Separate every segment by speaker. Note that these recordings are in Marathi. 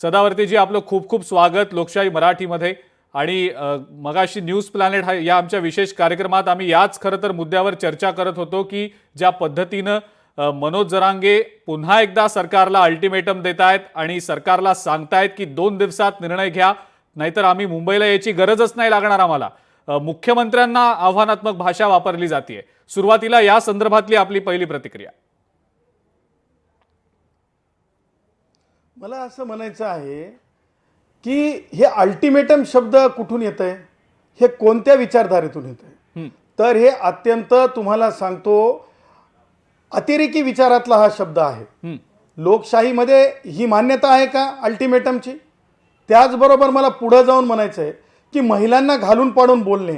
Speaker 1: सदावर्तीजी आपलं खूप खूप स्वागत लोकशाही मराठीमध्ये। आणि मगाशी न्यूज प्लॅनेट या आमच्या विशेष कार्यक्रमात आम्ही याच खरं तर मुद्द्यावर चर्चा करत होतो की ज्या पद्धतीनं मनोज जरांगे पुन्हा एकदा सरकारला अल्टिमेटम देत आहेत आणि सरकारला सांगतायत की 2 दिवसात निर्णय घ्या, नाहीतर आम्ही मुंबईला यायची गरजच नाही लागणार आम्हाला। मुख्यमंत्र्यांना आव्हानात्मक भाषा वापरली जाते। सुरुवातीला या संदर्भातली आपली पहिली प्रतिक्रिया।
Speaker 2: मला असं म्हणायचं आहे की हे अल्टिमेटम शब्द कुठून येतंय, हे कोणत्या विचारधारेतून येतंय? तर हे अत्यंत तुम्हाला सांगतो अतिरेकी विचारातला हा शब्द आहे। लोकशाहीमध्ये ही मान्यता आहे का अल्टिमेटमची? त्याचबरोबर मला पुढे जाऊन म्हणायचं आहे की महिलांना घालून पाडून बोलणे,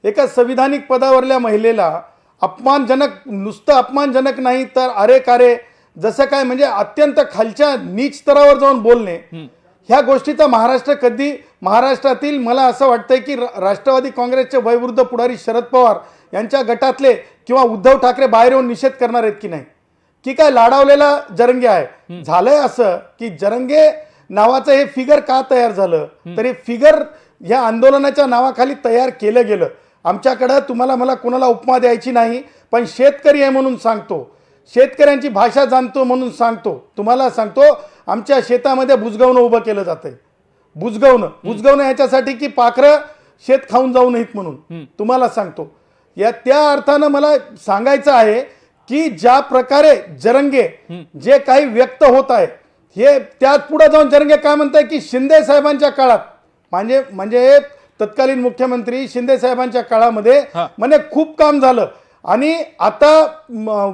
Speaker 2: एका संविधानिक पदावरल्या महिलेला अपमानजनक, नुसतं अपमानजनक नाही तर अरे कारे जसं काय म्हणजे अत्यंत खालच्या नीच स्तरावर जाऊन बोलणे, ह्या गोष्टीचा महाराष्ट्रातील मला असं वाटतंय की राष्ट्रवादी काँग्रेसचे वयोवृद्ध पुढारी शरद पवार यांच्या गटातले किंवा उद्धव ठाकरे बाहेर येऊन निषेध करणार आहेत की नाही, की काय लाडावलेला जरंगे आहे? झालंय असं की जरंगे नावाचं हे फिगर का तयार झालं, तर हे फिगर या आंदोलनाच्या नावाखाली तयार केलं गेलं। आमच्याकडं तुम्हाला मला कोणाला उपमा द्यायची नाही, पण शेतकरी आहे म्हणून सांगतो, शेतकऱ्यांची भाषा जाणतो म्हणून सांगतो। तुम्हाला सांगतो आमच्या शेतामध्ये बुजगावणं उभं केलं जातंय। बुजगावणं ह्याच्यासाठी की पाखरं शेत खाऊन जाऊ नयेत म्हणून तुम्हाला सांगतो। या त्या अर्थानं मला सांगायचं आहे की ज्या प्रकारे जरंगे जे काही व्यक्त होत आहे, हे त्यात पुढे जाऊन जरंगे काय म्हणताय की शिंदे साहेबांच्या काळात म्हणजे तत्कालीन मुख्यमंत्री शिंदे साहेबांच्या काळामध्ये म्हणे खूप काम झालं आणि आता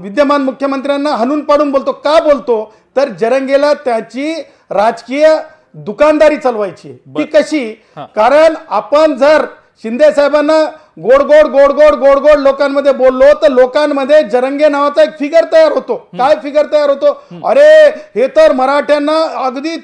Speaker 2: विद्यमान मुख्यमंत्र्यांना हाणून पाडून बोलतो। का बोलतो तर जरंगेला त्याची राजकीय दुकानदारी चालवायची। ती कशी? कारण आपण जर शिंदे साहेबांना गोड गोड लोकांमध्ये बोललो तर लोकांमध्ये जरंगे नावाचा एक फिगर तयार होतो। काय फिगर तयार होतो? अरे हे तर मराठ्यांना अगदी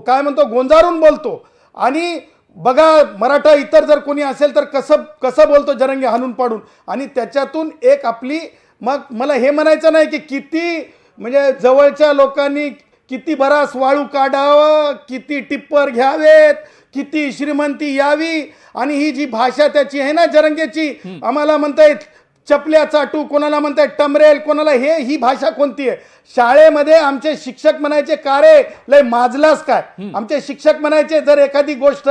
Speaker 2: काय म्हणतो गोंजारून बोलतो, आणि बघा मराठा इतर जर कोणी असेल तर कसं बोलतो जरंगे हाणून पाडून। आणि त्याच्यातून एक आपली, मग मला हे म्हणायचं नाही की किती म्हणजे जवळच्या लोकांनी किती बरास वाळू काढावं, किती टिप्पर घ्यावेत, किती श्रीमंती यावी, आणि ही जी भाषा त्याची आहे ना जरंगेची, आम्हाला म्हणतायत चपल्या चाटू, कोणाला म्हणतायत टमरेल, कोणाला ही भाषा कोणती आहे? शाळेमध्ये आमचे शिक्षक म्हणायचे का रे लय माजलास काय? आमचे शिक्षक म्हणायचे जर एखादी गोष्ट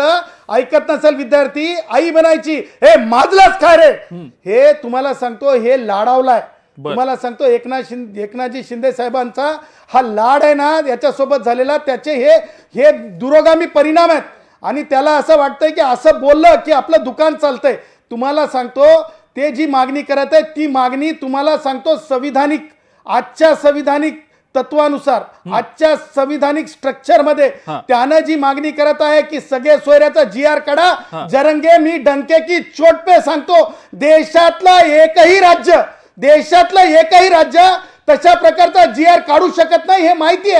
Speaker 2: ऐकत नसेल विद्यार्थी, आई म्हणायची हे माजलास काय रे? हे तुम्हाला सांगतो हे लाडावलाय। तुम्हाला सांगतो एकनाथजी शिंदे साहेबांचा हा लाड आहे ना, याच्यासोबत झालेला त्याचे हे दुरोगामी परिणाम आहेत, आणि त्याला असं वाटतंय की असं बोललं की आपलं दुकान चालतंय। तुम्हाला सांगतो ते जी मागणी करत आहे ती मागणी तुम्हाला सांगतो आजच्या संविधानिक तत्वानुसार, आजच्या संविधानिक स्ट्रक्चर मध्ये त्यानं जी मागणी करत आहे की सगळे सोयऱ्याचा GR काढा। जरंगे मी डंके की चोट पे सांगतो देशातलं एकही राज्य तशा प्रकारचा GR काढू शकत नाही। हे माहिती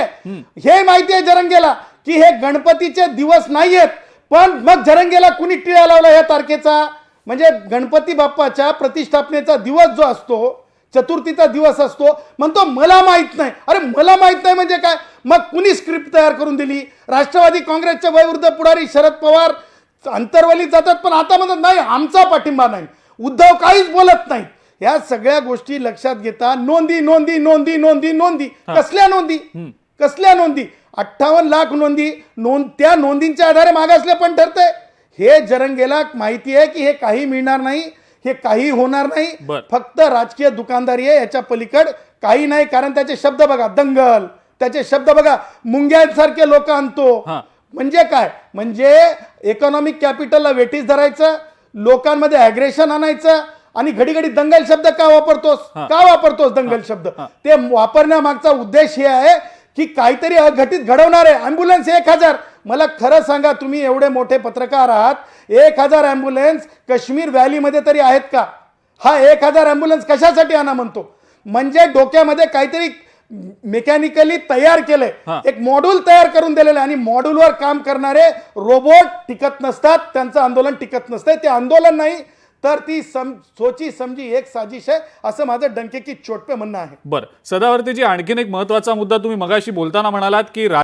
Speaker 2: आहे जरंगेला की हे गणपतीचे दिवस नाहीयेत, पण मग जरंगेला कुणी टिळा लावला या तारखेचा? म्हणजे गणपती बाप्पाच्या प्रतिष्ठापनेचा दिवस जो असतो, चतुर्थीचा दिवस असतो, म्हणतो मला माहित नाही। अरे मला माहित नाही म्हणजे काय? मग कुणी स्क्रिप्ट तयार करून दिली? राष्ट्रवादी काँग्रेसचे वयोवृद्ध पुढारी शरद पवार अंतर्वलीत जातात, पण आता म्हणतात नाही आमचा पाठिंबा नाही, उद्धव काहीच बोलत नाही। या सगळ्या गोष्टी लक्षात घेता नोंदी कसल्या नोंदी? 58 लाख नोंदी, त्या नोंदींच्या आधारे मागासले पण ठरते। हे जरंगेला माहिती आहे की हे काही मिळणार नाही, हे काही होणार नाही, फक्त राजकीय दुकानदारी आहे, याच्या पलीकड काही नाही। कारण त्याचे शब्द बघा, दंगल, त्याचे शब्द बघा, मुंग्यांसारखे लोक आणतो, म्हणजे काय? म्हणजे इकॉनॉमिक कॅपिटलला वेटीस धरायचं, लोकांमध्ये ॲग्रेशन आणायचं, आणि घडी घडी दंगल शब्द का वापरतोस दंगल शब्द? ते वापरण्यामागचा उद्देश हे आहे की काहीतरी अघटित घडवणार आहे। ॲम्ब्युलन्स 1000, मला खरं सांगा तुम्ही एवढे मोठे पत्रकार आहात, 1000 ॲम्ब्युलन्स काश्मीर व्हॅलीमध्ये तरी आहेत का? हा 1000 ॲम्ब्युलन्स कशासाठी आणा म्हणतो? म्हणजे डोक्यामध्ये काहीतरी मेकॅनिकली तयार केलंय, एक मॉड्यूल तयार करून दिलेलं आहे, आणि मॉड्यूलवर काम करणारे रोबोट टिकत नसतात, त्यांचं आंदोलन टिकत नसतंय। ते आंदोलन नाही तर ती सोची समजी एक साजिश आहे असं माझं डंके की चोट पे म्हणणं आहे.
Speaker 1: बरं, सदावर्तीजी, आणखीन एक महत्वाचा मुद्दा तुम्ही मगाशी बोलताना म्हणालात की